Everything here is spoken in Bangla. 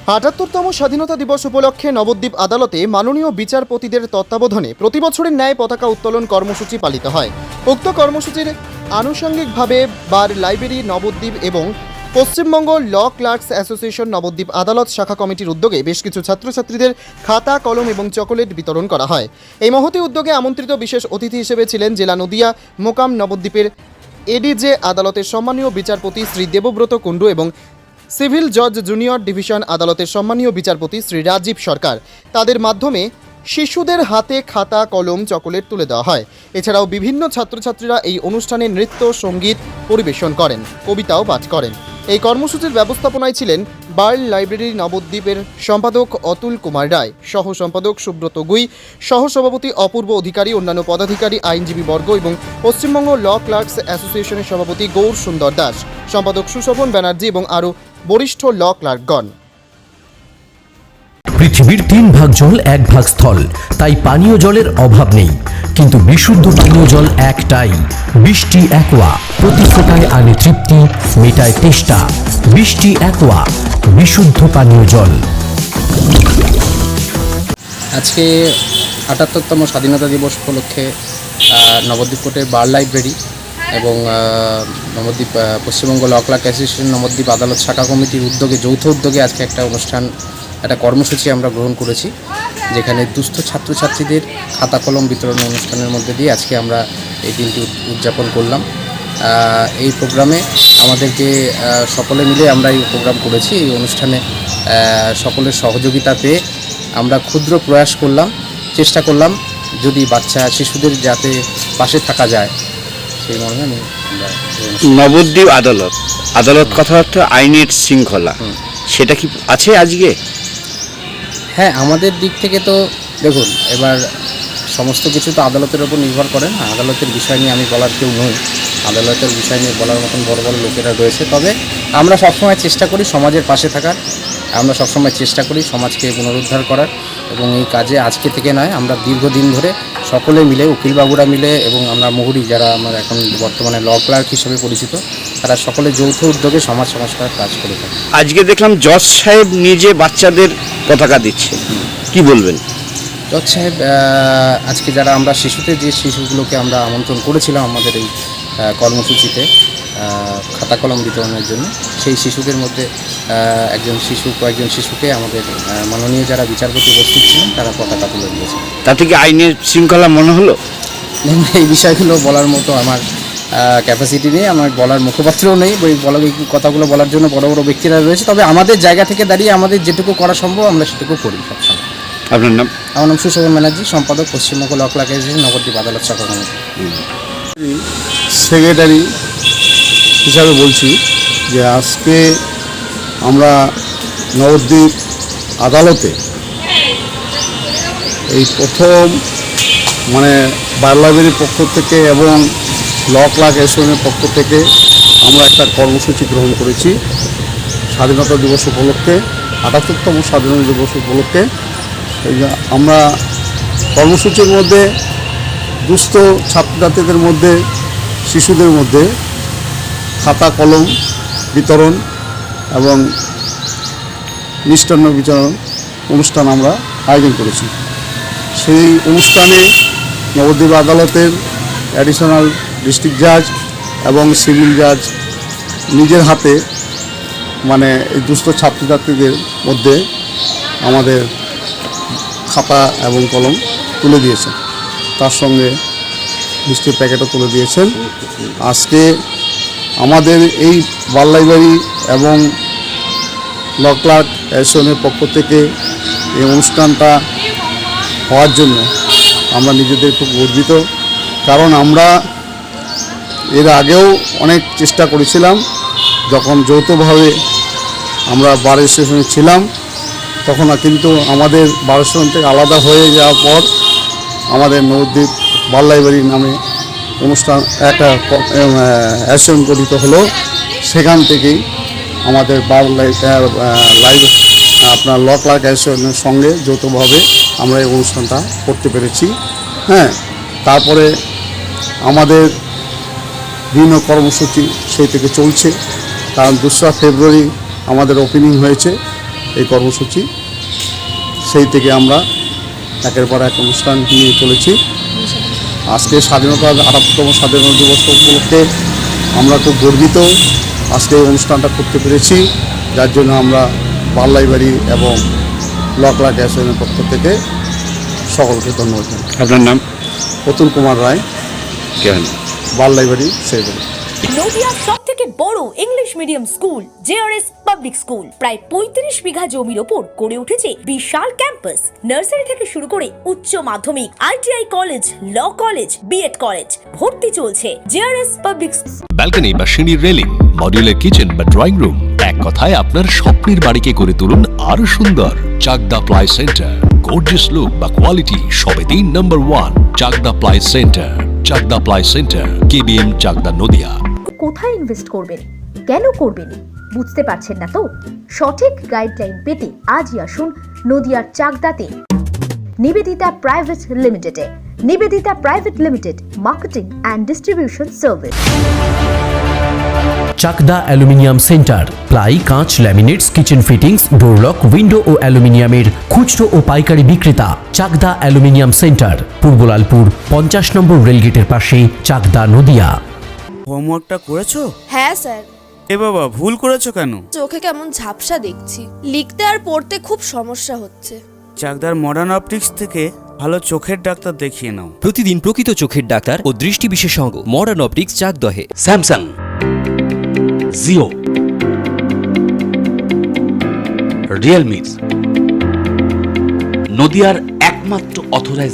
৭৮তম স্বাধীনতা দিবস উপলক্ষে নবদ্বীপ আদালতে মাননীয় বিচারপতিদের তত্ত্বাবধানে প্রতি বছরের ন্যায় পতাকা উত্তোলন কর্মসূচি পালিত হয়। উক্ত কর্মসূচির আনুষঙ্গিকভাবে বার লাইব্রেরি নবদ্বীপ এবং পশ্চিমবঙ্গ ল ক্লার্কস অ্যাসোসিয়েশন নবদ্বীপ আদালত শাখা কমিটির উদ্যোগে বেশ কিছু ছাত্রছাত্রীদের খাতা, কলম এবং চকোলেট বিতরণ করা হয়। এই মহতী উদ্যোগে আমন্ত্রিত বিশেষ অতিথি হিসেবে ছিলেন জেলা নদিয়া মোকাম নবদ্বীপের এডিজে আদালতের সম্মানীয় বিচারপতি শ্রী দেবব্রত কুণ্ডু এবং সিভিল জজ জুনিয়র ডিভিশন আদালতের সম্মানীয় বিচারপতি শ্রী রাজীব সরকার। তাদের মাধ্যমে শিশুদের হাতে খাতা, কলম, চকোলেট তুলে দেওয়া হয়। এছাড়াও বিভিন্ন ছাত্রছাত্রীরা এই অনুষ্ঠানে নৃত্য, সঙ্গীত পরিবেশন করেন, কবিতাও পাঠ করেন। এই কর্মসূচির ব্যবস্থাপনায় ছিলেন বার্ল লাইব্রেরি নবদ্বীপের সম্পাদক অতুল কুমার রায়, সহ সম্পাদক সুব্রত গুই, সহসভাপতি অপূর্ব অধিকারী, অন্যান্য পদাধিকারী, আইনজীবী বর্গ এবং পশ্চিমবঙ্গ ল ক্লার্কস অ্যাসোসিয়েশনের সভাপতি গৌর সুন্দর দাস, সম্পাদক সুশোভন ব্যানার্জি এবং আরও বরিষ্ঠ ল ক্লার্কগণ। পৃথিবীর 3 ভাগ জল 1 ভাগ স্থল, তাই পানীয় জলের অভাব নেই। কিন্তু বিশুদ্ধ পানীয় জল একটাই, বৃষ্টি অ্যাকোয়া। প্রতি ফোঁটায় আনে তৃপ্তি, মেটায় তেষ্টা। বৃষ্টি অ্যাকোয়া, বিশুদ্ধ পানীয় জল। আজকে ৭৮তম স্বাধীনতা দিবস উপলক্ষে নবদ্বীপ কোর্টের বার লাইব্রেরি এবং Nabadwip Paschimbanga law clerk association Nabadwip আদালত শাখা কমিটির উদ্যোগে, যৌথ উদ্যোগে আজকে একটা কর্মসূচি আমরা গ্রহণ করেছি, যেখানে দুস্থ ছাত্রছাত্রীদের খাতা কলম বিতরণ অনুষ্ঠানের মধ্যে দিয়ে আজকে আমরা এই দিনটি উদযাপন করলাম। এই প্রোগ্রামে আমাদেরকে সকলে মিলে আমরা এই প্রোগ্রাম করেছি। এই অনুষ্ঠানে সকলের সহযোগিতা পেয়ে আমরা ক্ষুদ্র প্রয়াস করলাম, চেষ্টা করলাম যদি শিশুদের যাতে পাশে থাকা যায় সেই মর্মে আমরা নবদ্বীপ আদালত কথাবার্তা আইনের শৃঙ্খলা সেটা কি আছে আজকে? হ্যাঁ, আমাদের দিক থেকে তো দেখুন, এবার সমস্ত কিছু তো আদালতের ওপর নির্ভর করে না। আদালতের বিষয় নিয়ে আমি বলার কেউ নই, আদালতের বিষয় নিয়ে বলার মতন বড় বড় লোকেরা রয়েছে। তবে আমরা সবসময় চেষ্টা করি সমাজের পাশে থাকার, আমরা সবসময় চেষ্টা করি সমাজকে পুনরুদ্ধার করার, এবং এই কাজে আজকে থেকে নয়, আমরা দীর্ঘদিন ধরে সকলে মিলে, উকিলবাবুরা মিলে এবং আমরা মুহুরি যারা আমরা এখন বর্তমানে ল ক্লার্ক হিসেবে পরিচিত, তারা সকলে যৌথ উদ্যোগে সমাজ সংস্কার কাজ করে থাকে। আজকে দেখলাম জজ সাহেব নিজে বাচ্চাদের পতাকা দিচ্ছে, কি বলবেন? জজ সাহেব আজকে যারা আমরা যে শিশুগুলোকে আমরা আমন্ত্রণ করেছিলাম আমাদের এই কর্মসূচিতে খাতা কলম বিতরণের জন্য, সেই শিশুদের মধ্যে কয়েকজন শিশুকে আমাদের মাননীয় যারা বিচারপতি উপস্থিত ছিলেন তারা পতাকা তুলে দিয়েছে। তাতে কি আইনের শৃঙ্খলা মনে হলো? এই বিষয়গুলো বলার মতো আমার ক্যাপাসিটি নেই, আমার বলার মুখপাত্রও নেই। এই কথাগুলো বলার জন্য বড় বড় ব্যক্তিরা রয়েছে। তবে আমাদের জায়গা থেকে দাঁড়িয়ে আমাদের যেটুকু করা সম্ভব আমরা সেটুকু করি সবসময়। আপনার নাম? আমার নাম সুশোভন ব্যানার্জি, সম্পাদক Paschimbanga law clerk association Nabadwip আদালত শাখা কমিটি সেক্রেটারি হিসাবে বলছি যে আজকে আমরা নবদ্বীপ আদালতে এই প্রথম বার লাইব্রেরির পক্ষ থেকে এবং ল ক্লার্ক অ্যাসোসিয়েশনের পক্ষ থেকে আমরা একটা কর্মসূচি গ্রহণ করেছি স্বাধীনতা দিবস উপলক্ষে, ৭৮তম স্বাধীনতা দিবস উপলক্ষে। আমরা কর্মসূচির মধ্যে দুস্থ ছাত্রছাত্রীদের মধ্যে, শিশুদের মধ্যে খাতা কলম বিতরণ এবং মিষ্টান্ন বিতরণ অনুষ্ঠান আমরা আয়োজন করেছি। সেই অনুষ্ঠানে নবদ্বীপ আদালতের অ্যাডিশনাল ডিস্ট্রিক্ট জাজ এবং সিভিল জাজ নিজের হাতে এই দুস্থ ছাত্রছাত্রীদের মধ্যে আমাদের খাতা এবং কলম তুলে দিয়েছেন, তার সঙ্গে মিষ্টির প্যাকেটও তুলে দিয়েছেন। আজকে আমাদের এই বার লাইব্রেরি এবং ল ক্লার্ক অ্যাসোসিয়েশনের পক্ষ থেকে এই অনুষ্ঠানটা হওয়ার জন্য আমরা নিজেদের খুব গর্বিত, কারণ আমরা এর আগেও অনেক চেষ্টা করেছিলাম। যখন যৌথভাবে আমরা বার অ্যাসোসিয়েশনে ছিলাম তখন কিন্তু আমাদের বার অ্যাসোসিয়েশন থেকে আলাদা হয়ে যাওয়ার পর আমাদের নবদ্বীপ বার লাইব্রেরি নামে অনুষ্ঠান একটা অ্যাসোসিয়েশন গঠিত হলো। সেখান থেকেই আমাদের আপনার ল ক্লার্ক অ্যাসোসিয়েশনের সঙ্গে যৌথভাবে আমরা এই অনুষ্ঠানটা করতে পেরেছি। হ্যাঁ, তারপরে আমাদের বিভিন্ন কর্মসূচি সেই থেকে চলছে, কারণ 2রা ফেব্রুয়ারি আমাদের ওপেনিং হয়েছে এই কর্মসূচি। সেই থেকে আমরা একের পর এক অনুষ্ঠান নিয়ে চলেছি। আজকে স্বাধীনতার ৭৮তম স্বাধীনতা দিবস উপলক্ষে আমরা খুব গর্বিত আজকে এই অনুষ্ঠানটা করতে পেরেছি, যার জন্য আমরা বাল লাইব্রেরি এবং লকলা অ্যাসোসিয়েশনের পক্ষ থেকে সকলকে ধন্যবাদ জানাই। আপনার নাম? অতুল কুমার রায়, কেন? বাল লাইব্রেরি সেক্রেটারি। নদিয়ার সব থেকে বড় English medium school JRS public school প্রায় ৩৫ বিঘা জমির ওপর গড়ে উঠেছে বিশাল ক্যাম্পাস। নার্সারি থেকে শুরু করে উচ্চ মাধ্যমিক, ITI college, law college, BEd college, ভর্তি চলছে। জেআরএস পাবলিক ব্যালকনি বা সিঁড়ির রেলিং, মডিউলার কিচেন বা ড্রয়িং রুম, এক কথায় আপনার স্বপ্নের বাড়িকে করে তুলুন আরো সুন্দর। Chakdah ply centre, gorgeous look বা কোয়ালিটি সবে ৩ number 1 Chakdah ply centre. Chakdah ply centre, KBM, Chakdah, Nadia. কোথায় ইনভেস্ট করবেন, কেন করবেন বুঝতে পারছেন না তো? সঠিক গাইডলাইন পেতে আজই আসুন নদিয়ার চাকদাতে নিবেদিতা প্রাইভেট লিমিটেডে। Nivedita private limited, marketing and distribution service. Chakdah aluminium centre, ply, কাঁচ, laminates, kitchen fittings, door lock, window ও অ্যালুমিনিয়ামের খুচরো ও পাইকারি বিক্রেতা। Chakdah aluminium centre, Purbalalpur ৫০ number রেলগেটের পাশে, চাকদা, নদিয়া। হোমওয়ার্কটা করেছো? হ্যাঁ স্যার। এ বাবা, ভুল করেছো কেন? চোখে কেমন ঝাপসা দেখছি, লিখতে আর পড়তে খুব সমস্যা হচ্ছে। চাকদার মডার্ন অপটিক্স থেকে ভালো চোখের ডাক্তার দেখিয়ে নাও। প্রতিদিন প্রকৃত চোখের ডাক্তার ও দৃষ্টি বিশেষজ্ঞ মডার্ন অপটিক্স, চাকদহে। স্যামসাং, জিও, রিয়েলমি, নদিয়ার একমাত্র অথরাইজড